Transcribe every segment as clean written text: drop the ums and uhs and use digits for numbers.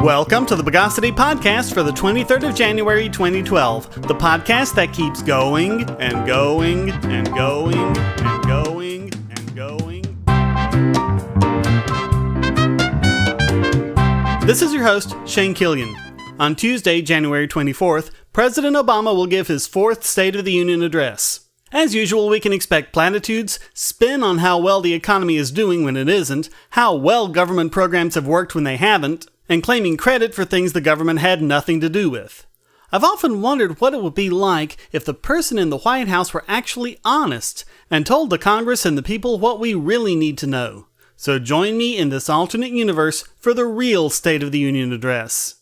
Welcome to the Bogosity podcast for the 23rd of January 2012, the podcast that keeps going and going and going and going and going. This is your host, Shane Killian. On Tuesday, January 24th, President Obama will give his fourth State of the Union address. As usual, we can expect platitudes, spin on how well the economy is doing when it isn't, how well government programs have worked when they haven't, and claiming credit for things the government had nothing to do with. I've often wondered what it would be like if the person in the White House were actually honest and told the Congress and the people what we really need to know. So join me in this alternate universe for the real State of the Union address.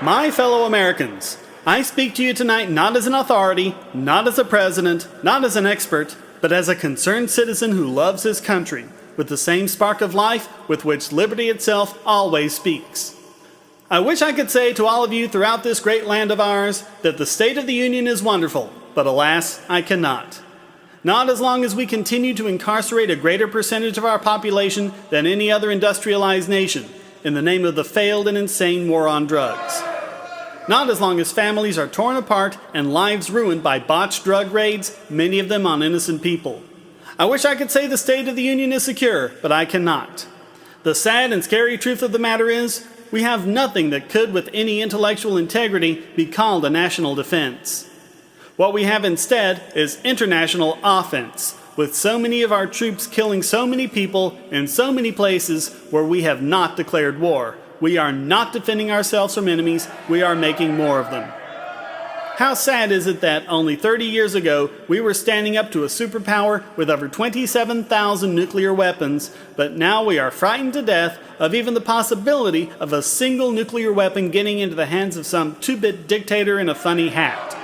My fellow Americans, I speak to you tonight not as an authority, not as a president, not as an expert, but as a concerned citizen who loves his country, with the same spark of life with which liberty itself always speaks. I wish I could say to all of you throughout this great land of ours that the State of the Union is wonderful, but alas, I cannot. Not as long as we continue to incarcerate a greater percentage of our population than any other industrialized nation, in the name of the failed and insane war on drugs. Not as long as families are torn apart and lives ruined by botched drug raids, many of them on innocent people. I wish I could say the State of the Union is secure, but I cannot. The sad and scary truth of the matter is, we have nothing that could, with any intellectual integrity, be called a national defense. What we have instead is international offense, with so many of our troops killing so many people in so many places where we have not declared war. We are not defending ourselves from enemies, we are making more of them. How sad is it that only 30 years ago we were standing up to a superpower with over 27,000 nuclear weapons, but now we are frightened to death of even the possibility of a single nuclear weapon getting into the hands of some two-bit dictator in a funny hat.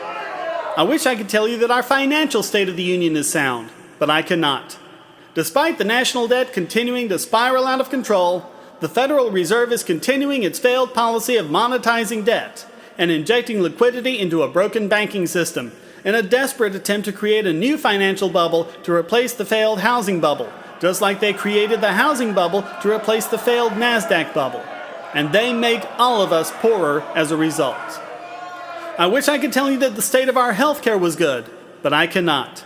I wish I could tell you that our financial State of the Union is sound, but I cannot. Despite the national debt continuing to spiral out of control, the Federal Reserve is continuing its failed policy of monetizing debt and injecting liquidity into a broken banking system in a desperate attempt to create a new financial bubble to replace the failed housing bubble, just like they created the housing bubble to replace the failed NASDAQ bubble. And they make all of us poorer as a result. I wish I could tell you that the state of our healthcare was good, but I cannot.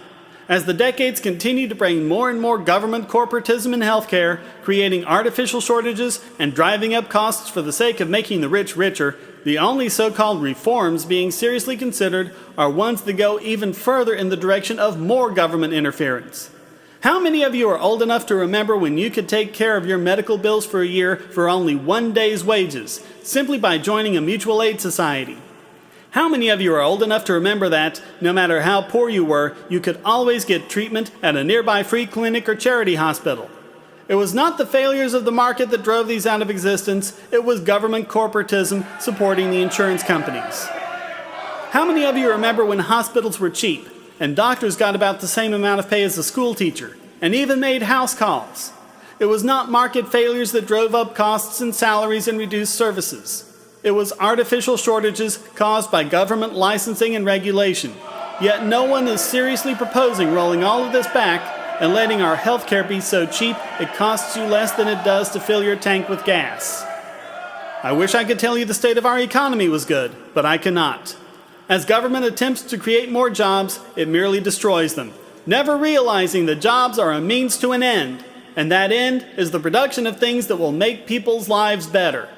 As the decades continue to bring more and more government corporatism in healthcare, creating artificial shortages and driving up costs for the sake of making the rich richer, the only so-called reforms being seriously considered are ones that go even further in the direction of more government interference. How many of you are old enough to remember when you could take care of your medical bills for a year for only one day's wages, simply by joining a mutual aid society? How many of you are old enough to remember that, no matter how poor you were, you could always get treatment at a nearby free clinic or charity hospital? It was not the failures of the market that drove these out of existence, it was government corporatism supporting the insurance companies. How many of you remember when hospitals were cheap, and doctors got about the same amount of pay as a school teacher, and even made house calls? It was not market failures that drove up costs and salaries and reduced services. It was artificial shortages caused by government licensing and regulation. Yet no one is seriously proposing rolling all of this back and letting our healthcare be so cheap it costs you less than it does to fill your tank with gas. I wish I could tell you the state of our economy was good, but I cannot. As government attempts to create more jobs, it merely destroys them, never realizing that jobs are a means to an end, and that end is the production of things that will make people's lives better.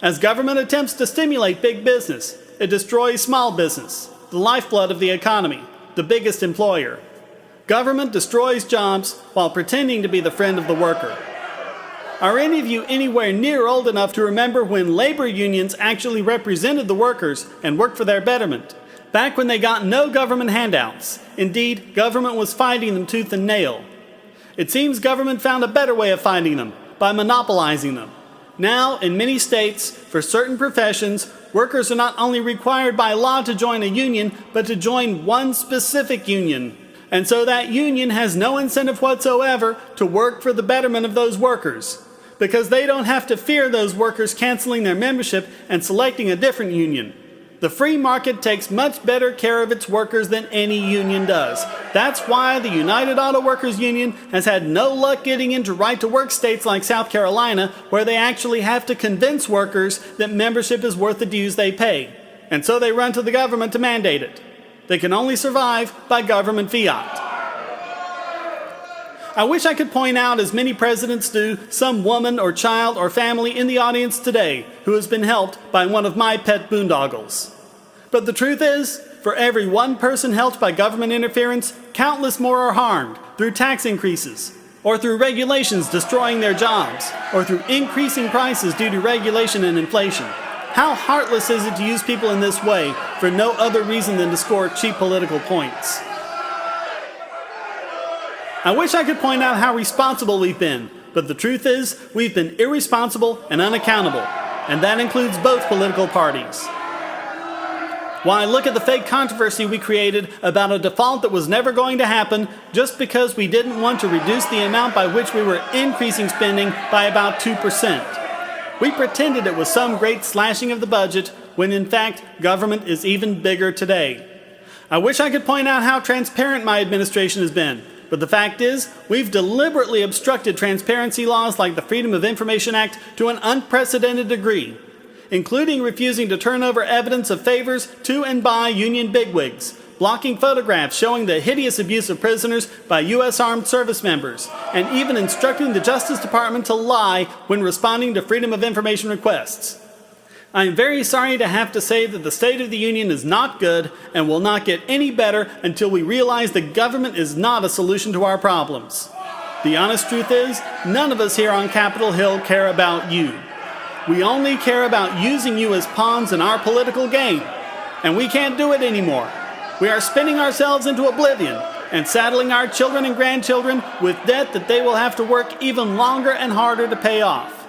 As government attempts to stimulate big business, it destroys small business, the lifeblood of the economy, the biggest employer. Government destroys jobs while pretending to be the friend of the worker. Are any of you anywhere near old enough to remember when labor unions actually represented the workers and worked for their betterment? Back when they got no government handouts. Indeed, government was fighting them tooth and nail. It seems government found a better way of fighting them, by monopolizing them. Now, in many states, for certain professions, workers are not only required by law to join a union, but to join one specific union. And so that union has no incentive whatsoever to work for the betterment of those workers, because they don't have to fear those workers canceling their membership and selecting a different union. The free market takes much better care of its workers than any union does. That's why the United Auto Workers Union has had no luck getting into right-to-work states like South Carolina, where they actually have to convince workers that membership is worth the dues they pay. And so they run to the government to mandate it. They can only survive by government fiat. I wish I could point out, as many presidents do, some woman or child or family in the audience today who has been helped by one of my pet boondoggles. But the truth is, for every one person helped by government interference, countless more are harmed through tax increases, or through regulations destroying their jobs, or through increasing prices due to regulation and inflation. How heartless is it to use people in this way for no other reason than to score cheap political points? I wish I could point out how responsible we've been, but the truth is, we've been irresponsible and unaccountable, and that includes both political parties. Why, look at the fake controversy we created about a default that was never going to happen just because we didn't want to reduce the amount by which we were increasing spending by about 2%. We pretended it was some great slashing of the budget, when in fact, government is even bigger today. I wish I could point out how transparent my administration has been. But the fact is, we've deliberately obstructed transparency laws like the Freedom of Information Act to an unprecedented degree, including refusing to turn over evidence of favors to and by union bigwigs, blocking photographs showing the hideous abuse of prisoners by U.S. Armed Service members, and even instructing the Justice Department to lie when responding to Freedom of Information requests. I am very sorry to have to say that the State of the Union is not good and will not get any better until we realize the government is not a solution to our problems. The honest truth is, none of us here on Capitol Hill care about you. We only care about using you as pawns in our political game, and we can't do it anymore. We are spinning ourselves into oblivion and saddling our children and grandchildren with debt that they will have to work even longer and harder to pay off.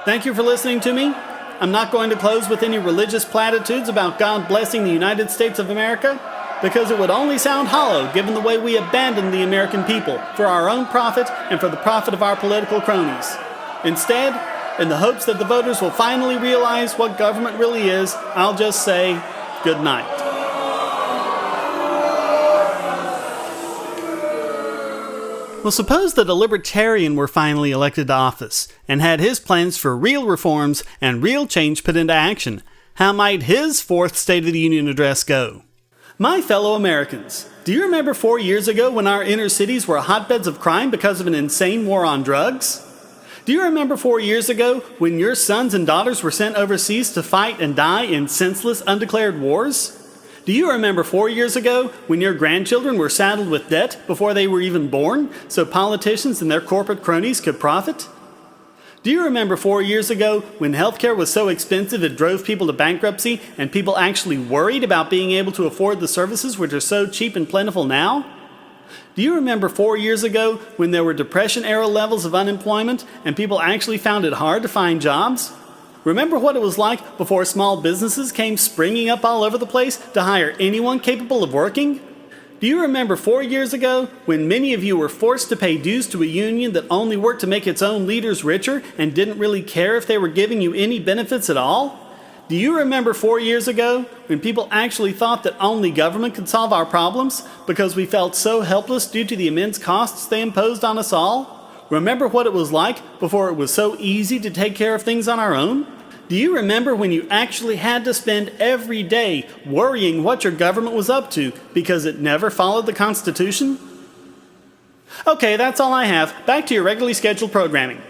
Thank you for listening to me. I'm not going to close with any religious platitudes about God blessing the United States of America, because it would only sound hollow given the way we abandoned the American people for our own profit and for the profit of our political cronies. Instead, in the hopes that the voters will finally realize what government really is, I'll just say, good night. Well, suppose that a libertarian were finally elected to office and had his plans for real reforms and real change put into action. How might his fourth State of the Union address go? My fellow Americans, do you remember 4 years ago when our inner cities were hotbeds of crime because of an insane war on drugs? Do you remember 4 years ago when your sons and daughters were sent overseas to fight and die in senseless, undeclared wars? Do you remember 4 years ago when your grandchildren were saddled with debt before they were even born so politicians and their corporate cronies could profit? Do you remember 4 years ago when healthcare was so expensive it drove people to bankruptcy and people actually worried about being able to afford the services which are so cheap and plentiful now? Do you remember 4 years ago when there were Depression-era levels of unemployment and people actually found it hard to find jobs? Remember what it was like before small businesses came springing up all over the place to hire anyone capable of working? Do you remember 4 years ago when many of you were forced to pay dues to a union that only worked to make its own leaders richer and didn't really care if they were giving you any benefits at all? Do you remember 4 years ago when people actually thought that only government could solve our problems because we felt so helpless due to the immense costs they imposed on us all? Remember what it was like before it was so easy to take care of things on our own? Do you remember when you actually had to spend every day worrying what your government was up to because it never followed the Constitution? Okay, that's all I have. Back to your regularly scheduled programming.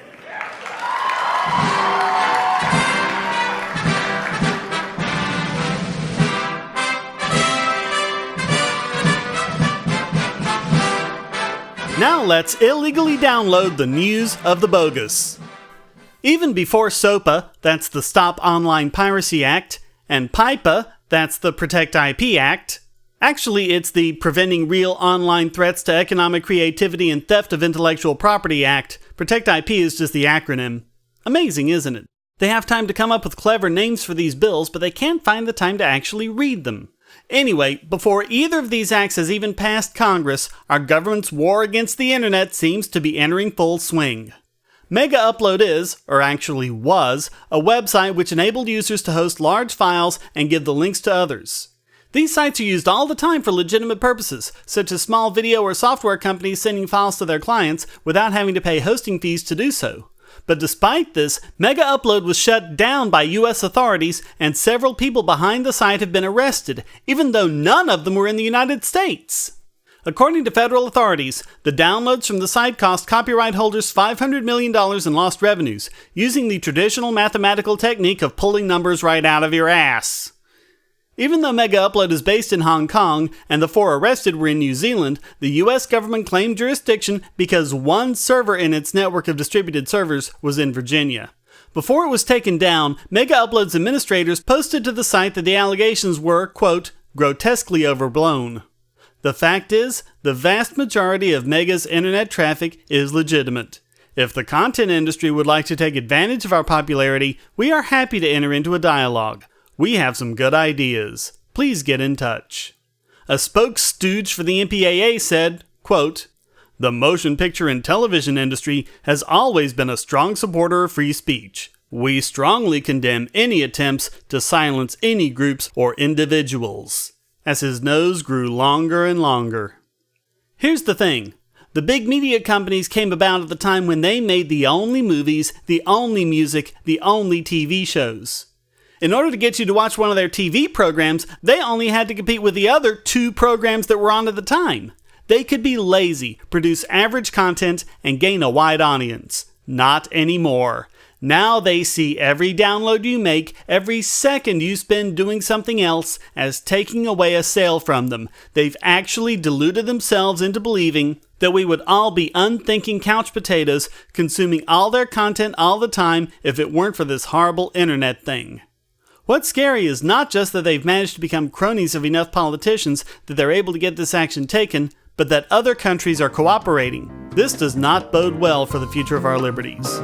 Now let's illegally download the news of the bogus. Even before SOPA, that's the Stop Online Piracy Act, and PIPA, that's the Protect IP Act. Actually, it's the Preventing Real Online Threats to Economic Creativity and Theft of Intellectual Property Act. Protect IP is just the acronym. Amazing, isn't it? They have time to come up with clever names for these bills, but they can't find the time to actually read them. Anyway, before either of these acts has even passed Congress, our government's war against the internet seems to be entering full swing. Megaupload is, or actually was, a website which enabled users to host large files and give the links to others. These sites are used all the time for legitimate purposes, such as small video or software companies sending files to their clients without having to pay hosting fees to do so. But despite this, Megaupload was shut down by US authorities, and several people behind the site have been arrested, even though none of them were in the United States. According to federal authorities, the downloads from the site cost copyright holders $500 million in lost revenues, using the traditional mathematical technique of pulling numbers right out of your ass. Even though Megaupload is based in Hong Kong and the 4 arrested were in New Zealand, the US government claimed jurisdiction because one server in its network of distributed servers was in Virginia. Before it was taken down, Megaupload's administrators posted to the site that the allegations were, quote, grotesquely overblown. The fact is, the vast majority of Mega's internet traffic is legitimate. If the content industry would like to take advantage of our popularity, we are happy to enter into a dialogue. We have some good ideas. Please get in touch. A spokesstooge for the MPAA said, quote, the motion picture and television industry has always been a strong supporter of free speech. We strongly condemn any attempts to silence any groups or individuals. As his nose grew longer and longer. Here's the thing. The big media companies came about at the time when they made the only movies, the only music, the only TV shows. In order to get you to watch one of their TV programs, they only had to compete with the other 2 programs that were on at the time. They could be lazy, produce average content, and gain a wide audience. Not anymore. Now they see every download you make, every second you spend doing something else, as taking away a sale from them. They've actually deluded themselves into believing that we would all be unthinking couch potatoes, consuming all their content all the time if it weren't for this horrible internet thing. What's scary is not just that they've managed to become cronies of enough politicians that they're able to get this action taken, but that other countries are cooperating. This does not bode well for the future of our liberties.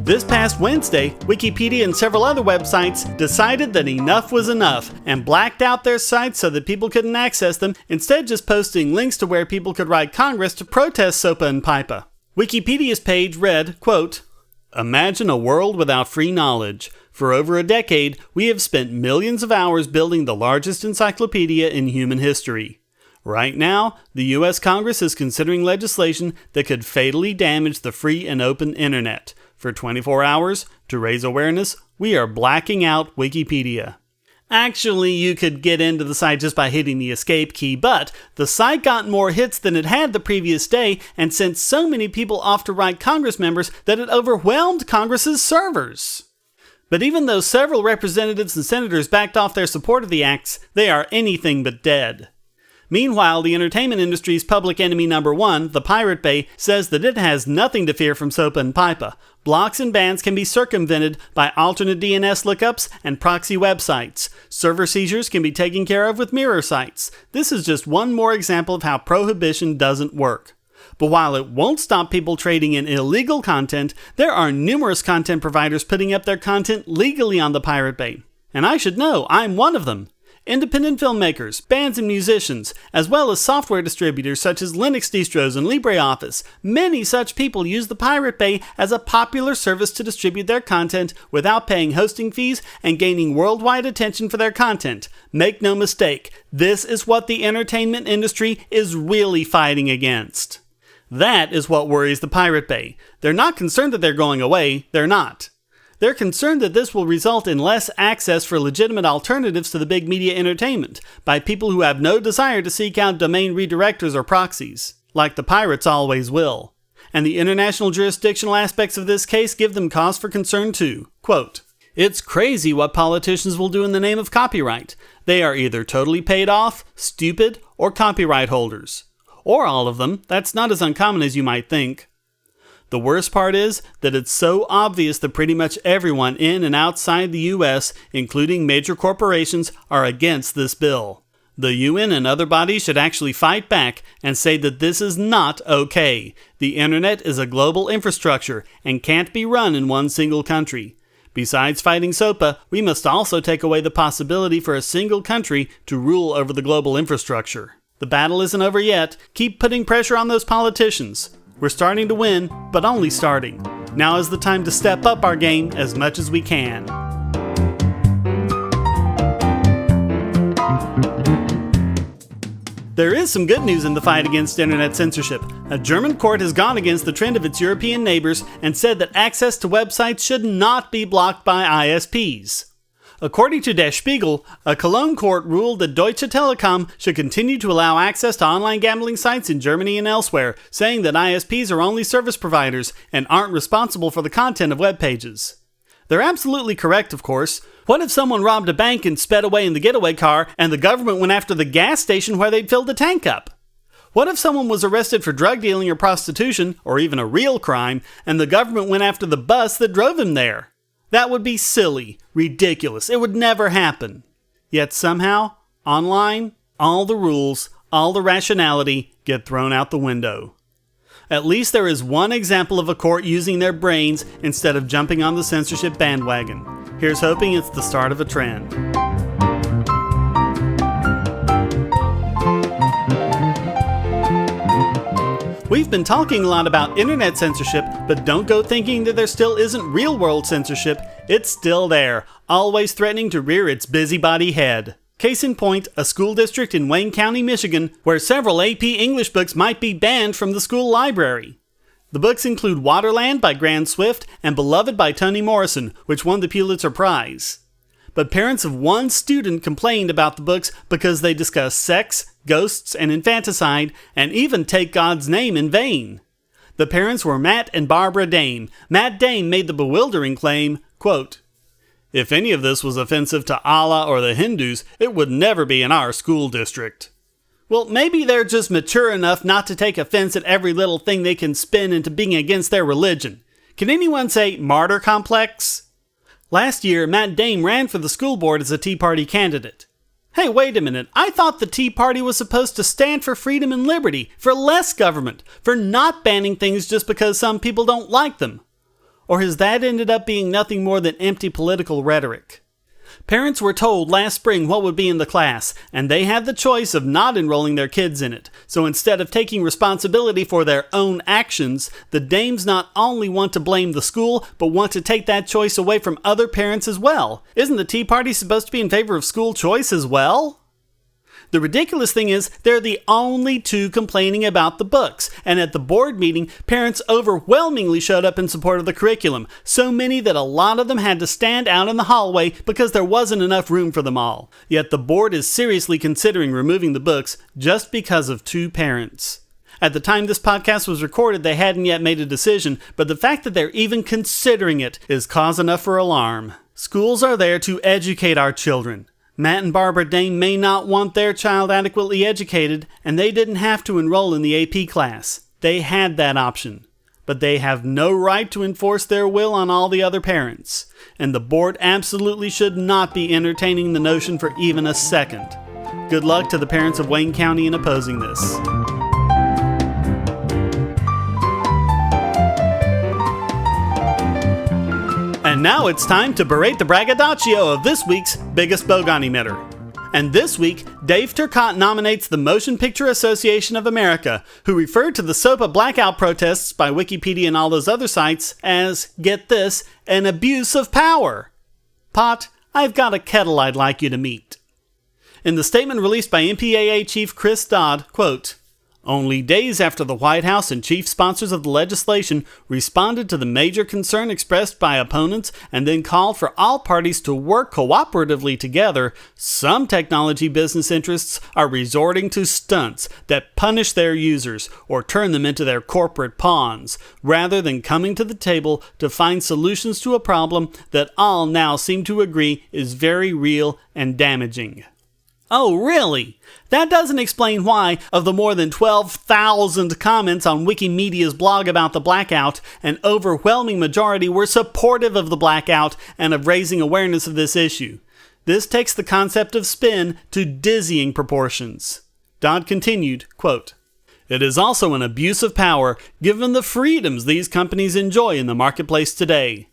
This past Wednesday, Wikipedia and several other websites decided that enough was enough and blacked out their sites so that people couldn't access them, instead just posting links to where people could write Congress to protest SOPA and PIPA. Wikipedia's page read, quote, imagine a world without free knowledge. For over a decade, we have spent millions of hours building the largest encyclopedia in human history. Right now, the U.S. Congress is considering legislation that could fatally damage the free and open internet. For 24 hours, to raise awareness, we are blacking out Wikipedia. Actually, you could get into the site just by hitting the escape key, but the site got more hits than it had the previous day and sent so many people off to write Congress members that it overwhelmed Congress's servers. But even though several representatives and senators backed off their support of the acts, they are anything but dead. Meanwhile, the entertainment industry's public enemy number 1, the Pirate Bay, says that it has nothing to fear from SOPA and PIPA. Blocks and bans can be circumvented by alternate DNS lookups and proxy websites. Server seizures can be taken care of with mirror sites. This is just one more example of how prohibition doesn't work. But while it won't stop people trading in illegal content, there are numerous content providers putting up their content legally on the Pirate Bay. And I should know, I'm one of them. Independent filmmakers, bands and musicians, as well as software distributors such as Linux distros and LibreOffice. Many such people use the Pirate Bay as a popular service to distribute their content without paying hosting fees and gaining worldwide attention for their content. Make no mistake, this is what the entertainment industry is really fighting against. That is what worries the Pirate Bay. They're not concerned that they're going away, they're not. They're concerned that this will result in less access for legitimate alternatives to the big media entertainment by people who have no desire to seek out domain redirectors or proxies, like the pirates always will. And the international jurisdictional aspects of this case give them cause for concern too. Quote, it's crazy what politicians will do in the name of copyright. They are either totally paid off, stupid, or copyright holders. Or all of them. That's not as uncommon as you might think. The worst part is that it's so obvious that pretty much everyone in and outside the U.S., including major corporations, are against this bill. The UN and other bodies should actually fight back and say that this is not okay. The internet is a global infrastructure and can't be run in one single country. Besides fighting SOPA, we must also take away the possibility for a single country to rule over the global infrastructure. The battle isn't over yet. Keep putting pressure on those politicians. We're starting to win, but only starting. Now is the time to step up our game as much as we can. There is some good news in the fight against internet censorship. A German court has gone against the trend of its European neighbors and said that access to websites should not be blocked by ISPs. According to Der Spiegel, a Cologne court ruled that Deutsche Telekom should continue to allow access to online gambling sites in Germany and elsewhere, saying that ISPs are only service providers and aren't responsible for the content of web pages. They're absolutely correct, of course. What if someone robbed a bank and sped away in the getaway car, and the government went after the gas station where they'd filled the tank up? What if someone was arrested for drug dealing or prostitution, or even a real crime, and the government went after the bus that drove him there? That would be silly, ridiculous. It would never happen. Yet somehow, online, all the rules, all the rationality get thrown out the window. At least there is one example of a court using their brains instead of jumping on the censorship bandwagon. Here's hoping it's the start of a trend. We've been talking a lot about internet censorship, but don't go thinking that there still isn't real-world censorship. It's still there, always threatening to rear its busybody head. Case in point, a school district in Wayne County, Michigan, where several AP English books might be banned from the school library. The books include Waterland by Grant Swift and Beloved by Toni Morrison, which won the Pulitzer Prize. But parents of one student complained about the books because they discuss sex, ghosts, and infanticide, and even take God's name in vain. The parents were Matt and Barbara Dame. Matt Dame made the bewildering claim, quote, "If any of this was offensive to Allah or the Hindus, it would never be in our school district." Well, maybe they're just mature enough not to take offense at every little thing they can spin into being against their religion. Can anyone say martyr complex? Last year, Matt Dame ran for the school board as a Tea Party candidate. Hey, wait a minute. I thought the Tea Party was supposed to stand for freedom and liberty, for less government, for not banning things just because some people don't like them. Or has that ended up being nothing more than empty political rhetoric? Parents were told last spring what would be in the class, and they had the choice of not enrolling their kids in it. So instead of taking responsibility for their own actions, the Dames not only want to blame the school, but want to take that choice away from other parents as well. Isn't the Tea Party supposed to be in favor of school choice as well? The ridiculous thing is, they're the only two complaining about the books, and at the board meeting, parents overwhelmingly showed up in support of the curriculum, so many that a lot of them had to stand out in the hallway because there wasn't enough room for them all. Yet the board is seriously considering removing the books just because of two parents. At the time this podcast was recorded, they hadn't yet made a decision, but the fact that they're even considering it is cause enough for alarm. Schools are there to educate our children. Matt and Barbara Dame may not want their child adequately educated, and they didn't have to enroll in the AP class. They had that option. But they have no right to enforce their will on all the other parents. And the board absolutely should not be entertaining the notion for even a second. Good luck to the parents of Wayne County in opposing this. And now it's time to berate the braggadocio of this week's biggest Bogon emitter. And this week, Dave Turcotte nominates the Motion Picture Association of America, who referred to the SOPA blackout protests by Wikipedia and all those other sites as, get this, an abuse of power. Pot, I've got a kettle I'd like you to meet. In the statement released by MPAA Chief Chris Dodd, quote, "Only days after the White House and chief sponsors of the legislation responded to the major concern expressed by opponents and then called for all parties to work cooperatively together, some technology business interests are resorting to stunts that punish their users or turn them into their corporate pawns, rather than coming to the table to find solutions to a problem that all now seem to agree is very real and damaging." Oh, really? That doesn't explain why, of the more than 12,000 comments on Wikimedia's blog about the blackout, an overwhelming majority were supportive of the blackout and of raising awareness of this issue. This takes the concept of spin to dizzying proportions. Dodd continued, quote, "It is also an abuse of power given the freedoms these companies enjoy in the marketplace today.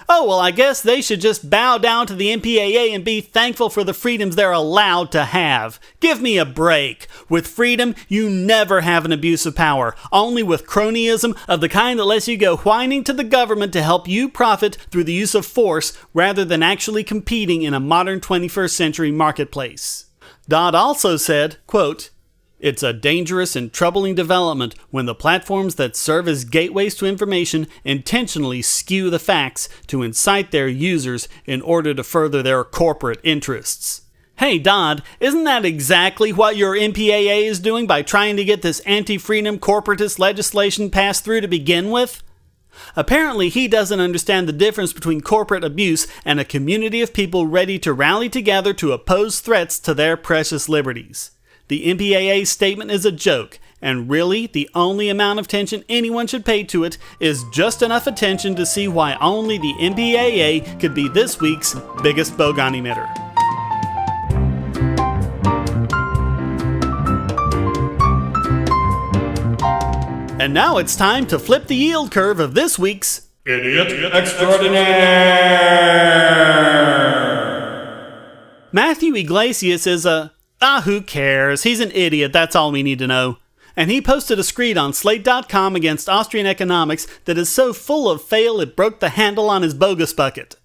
Oh, well, I guess they should just bow down to the MPAA and be thankful for the freedoms they're allowed to have. Give me a break. With freedom, you never have an abuse of power, only with cronyism of the kind that lets you go whining to the government to help you profit through the use of force rather than actually competing in a modern 21st century marketplace. Dodd also said, quote, "It's a dangerous and troubling development when the platforms that serve as gateways to information intentionally skew the facts to incite their users in order to further their corporate interests." Hey Dodd, isn't that exactly what your MPAA is doing by trying to get this anti-freedom corporatist legislation passed through to begin with? Apparently he doesn't understand the difference between corporate abuse and a community of people ready to rally together to oppose threats to their precious liberties. The MPAA statement is a joke, and really the only amount of attention anyone should pay to it is just enough attention to see why only the MPAA could be this week's biggest Bogon emitter. And now it's time to flip the yield curve of this week's Idiot Extraordinaire. Matthew Yglesias is who cares? He's an idiot, that's all we need to know. And he posted a screed on Slate.com against Austrian economics that is so full of fail it broke the handle on his bogus bucket.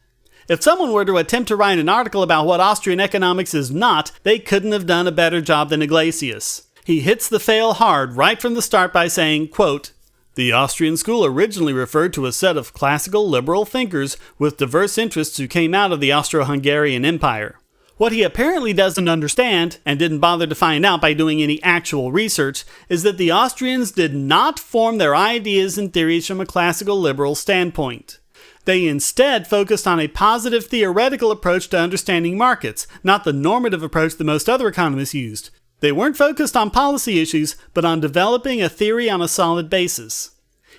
If someone were to attempt to write an article about what Austrian economics is not, they couldn't have done a better job than Yglesias. He hits the fail hard right from the start by saying, quote, "The Austrian school originally referred to a set of classical liberal thinkers with diverse interests who came out of the Austro-Hungarian Empire." What he apparently doesn't understand, and didn't bother to find out by doing any actual research, is that the Austrians did not form their ideas and theories from a classical liberal standpoint. They instead focused on a positive theoretical approach to understanding markets, not the normative approach that most other economists used. They weren't focused on policy issues, but on developing a theory on a solid basis.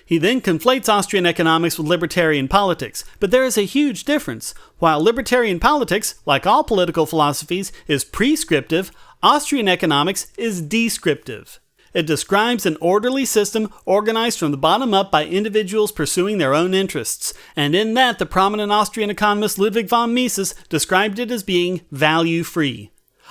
He then conflates Austrian economics with libertarian politics, but there is a huge difference. While libertarian politics, like all political philosophies, is prescriptive, Austrian economics is descriptive. It describes an orderly system organized from the bottom up by individuals pursuing their own interests, and in that the prominent Austrian economist Ludwig von Mises described it as being value-free.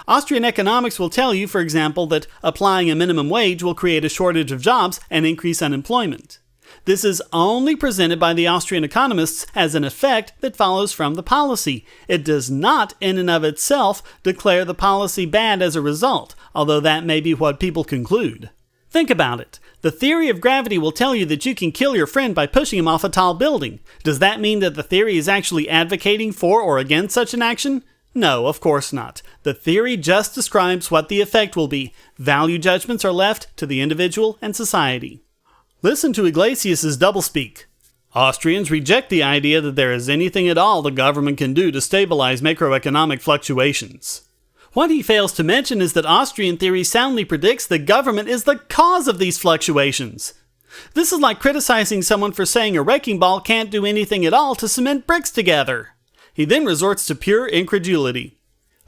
Austrian economics will tell you, for example, that applying a minimum wage will create a shortage of jobs and increase unemployment. This is only presented by the Austrian economists as an effect that follows from the policy. It does not, in and of itself, declare the policy bad as a result, although that may be what people conclude. Think about it. The theory of gravity will tell you that you can kill your friend by pushing him off a tall building. Does that mean that the theory is actually advocating for or against such an action? No, of course not. The theory just describes what the effect will be. Value judgments are left to the individual and society. Listen to Yglesias' doublespeak. Austrians reject the idea that there is anything at all the government can do to stabilize macroeconomic fluctuations. What he fails to mention is that Austrian theory soundly predicts the government is the cause of these fluctuations. This is like criticizing someone for saying a wrecking ball can't do anything at all to cement bricks together. He then resorts to pure incredulity.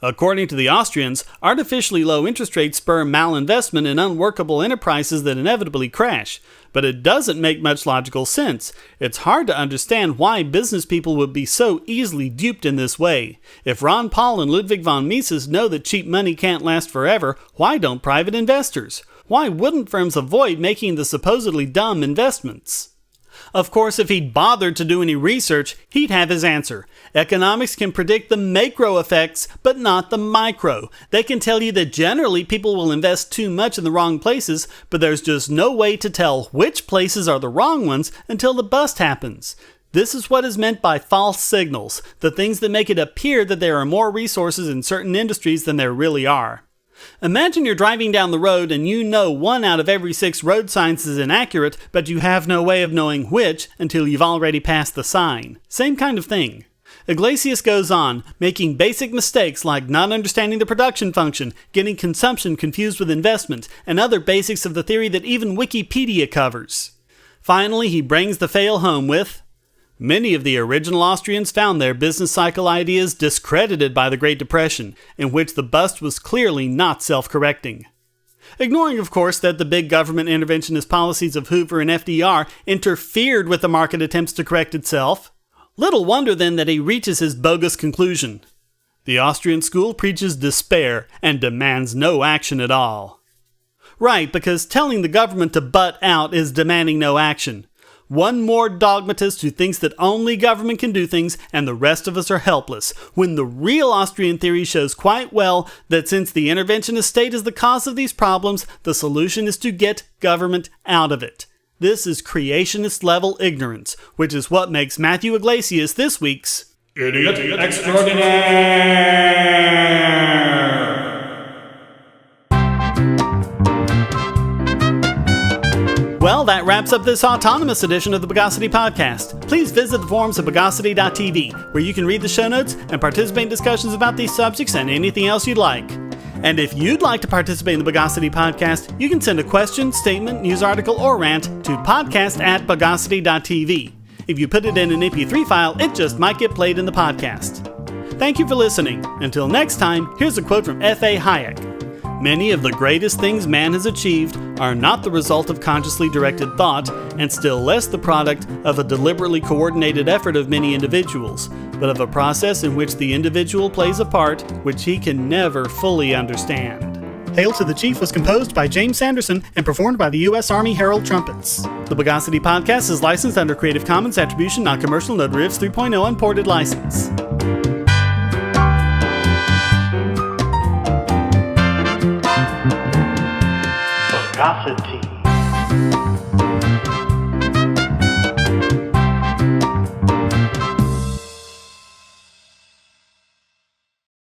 According to the Austrians, artificially low interest rates spur malinvestment in unworkable enterprises that inevitably crash. But it doesn't make much logical sense. It's hard to understand why business people would be so easily duped in this way. If Ron Paul and Ludwig von Mises know that cheap money can't last forever, why don't private investors? Why wouldn't firms avoid making the supposedly dumb investments? Of course, if he'd bothered to do any research, he'd have his answer. Economics can predict the macro effects, but not the micro. They can tell you that generally people will invest too much in the wrong places, but there's just no way to tell which places are the wrong ones until the bust happens. This is what is meant by false signals, the things that make it appear that there are more resources in certain industries than there really are. Imagine you're driving down the road and you know 1 out of every 6 road signs is inaccurate, but you have no way of knowing which until you've already passed the sign. Same kind of thing. Yglesias goes on, making basic mistakes like not understanding the production function, getting consumption confused with investment, and other basics of the theory that even Wikipedia covers. Finally, he brings the fail home with, many of the original Austrians found their business cycle ideas discredited by the Great Depression, in which the bust was clearly not self-correcting. Ignoring, of course, that the big government interventionist policies of Hoover and FDR interfered with the market attempts to correct itself. Little wonder then that he reaches his bogus conclusion. The Austrian school preaches despair and demands no action at all. Right, because telling the government to butt out is demanding no action. One more dogmatist who thinks that only government can do things and the rest of us are helpless, when the real Austrian theory shows quite well that since the interventionist state is the cause of these problems, the solution is to get government out of it. This is creationist-level ignorance, which is what makes Matthew Yglesias this week's Idiot Extraordinaire! Well, that wraps up this autonomous edition of the Bogosity podcast. Please visit the forums at bogosity.tv, where you can read the show notes and participate in discussions about these subjects and anything else you'd like. And if you'd like to participate in the Bogosity podcast, you can send a question, statement, news article, or rant to podcast@bogosity.tv. If you put it in an MP3 file, it just might get played in the podcast. Thank you for listening. Until next time, here's a quote from F.A. Hayek. Many of the greatest things man has achieved are not the result of consciously directed thought, and still less the product of a deliberately coordinated effort of many individuals, but of a process in which the individual plays a part which he can never fully understand. Hail to the Chief was composed by James Sanderson and performed by the U.S. Army Herald Trumpets. The Bogosity podcast is licensed under Creative Commons Attribution Non-Commercial No Derivatives 3.0 Unported License. Bogosity.